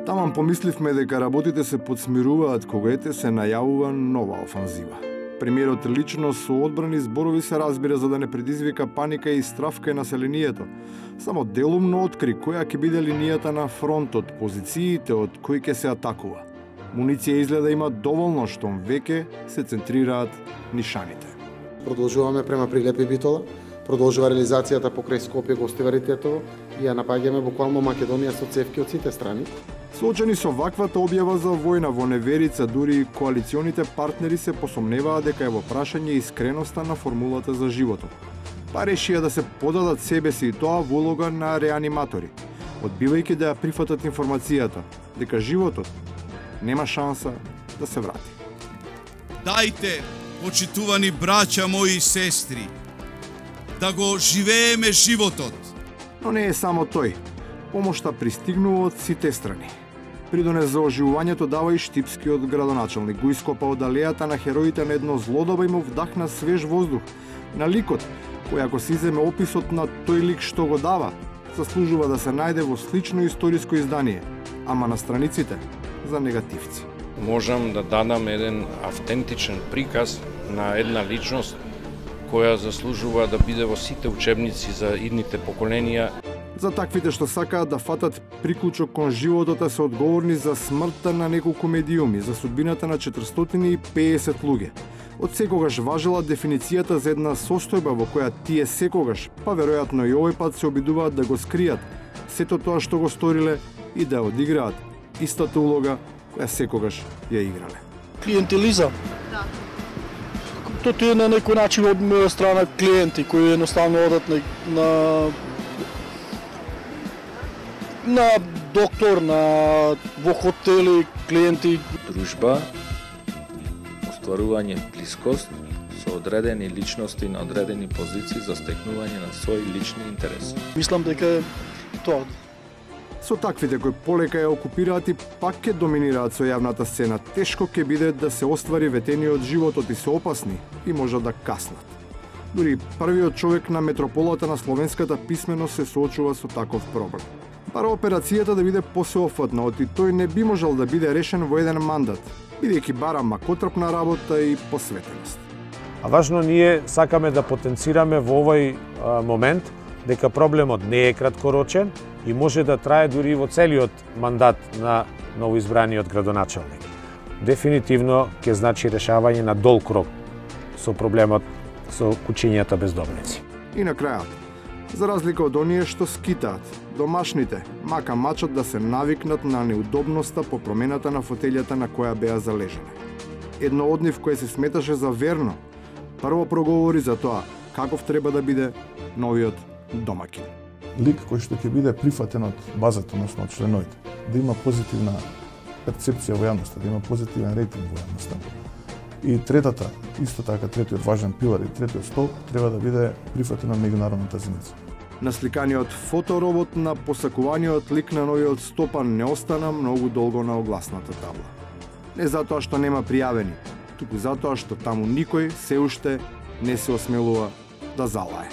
Таман помисливме дека работите се подсмируваат кога ете се најавува нова офанзива. Премиерот лично со одбрани зборови се разбира за да не предизвика паника и страв кај населението. Само делумно откри која ќе биде линијата на фронтот, позициите од кои ќе се атакува. Муниција изгледа има доволно, штом веќе се центрираат нишаните. Продолжуваме према Прилеп и Битола, продолжува реализацијата покрај Скопје гостиваритетово и ја напаѓаме буквално Македонија со цевки од сите страни. Соочени со ваквата објава за војна во неверица, дури коалиционите партнери се посомневаат дека е во прашање искреноста на формулата за животот. Па решија да се подадат себе си и тоа во улога на реаниматори, одбивајќи да ја прифатат информацијата дека животот нема шанса да се врати. Дајте, почитувани браќа мои и сестри, да го живееме животот. Но не е само тој. Помошта пристигнува од сите страни. Придонес за оживувањето дава и штипскиот градоначалник. Го ископа од алејата на хероите на едно злодоба и му вдахна свеж воздух. На ликот, кој ако се иземе описот на тој лик што го дава, заслужува да се најде во слично историско издание, ама на страниците за негативци. Можам да дадам еден автентичен приказ на една личност која заслужува да биде во сите учебници за идните поколенија. За таквите што сакаат да фатат приклучок кон животот се одговорни за смртта на неколку медиуми, за судбината на 450 луѓе. Од секогаш важела дефиницијата за една состојба во која тие секогаш, па веројатно и овој пат се обидуваат да го скријат сето тоа што го сториле и да одиграат истата улога која секогаш ја играле. Клиентелизам. Да. Тоа е на некој начин од моја страна клиенти кои едноставно одат на доктор, во хотели, клиенти. Дружба, остварување блискост со одредени личности на одредени позиции за стекнување на своји лични интереси. Мислам дека тоа. Со таквите кои полека ја окупираат и пак ќе доминираат со јавната сцена, тешко ќе биде да се оствари ветениот животот и се опасни и можат да каснат. Дури првиот човек на метрополата на словенската писменост се соочува со таков проблем. Бара операцијата да биде посеофатна, оти тој не би можел да биде решен во еден мандат, бидејќи бара макотрпна работа и посветеност. А важно ние сакаме да потенцираме во овој момент дека проблемот не е краткорочен и може да трае дури во целиот мандат на новоизбраниот градоначалник. Дефинитивно ќе значи решавање на долг рок со проблемот со кучињата бездомници. И на крајот, за разлика од оние што скитаат, домашните мака мачат да се навикнат на неудобноста по промената на фотелјата на која беа залежани. Едно од нив кое се сметаше за верно, прво проговори за тоа каков треба да биде новиот домаќин. Лик кој што ќе биде прифатен од базата, односно од членовите, да има позитивна перцепција во јавноста, да има позитивен рейтинг во јавноста. И третата, исто така третиот важен пилар и третиот столб треба да биде прифатен од меѓународната заедница. Насликаниот фоторобот на посакуваниот лик на новиот Стопан не остана многу долго на огласната табла. Не затоа што нема пријавени, туку затоа што таму никој се уште не се осмелува да залае.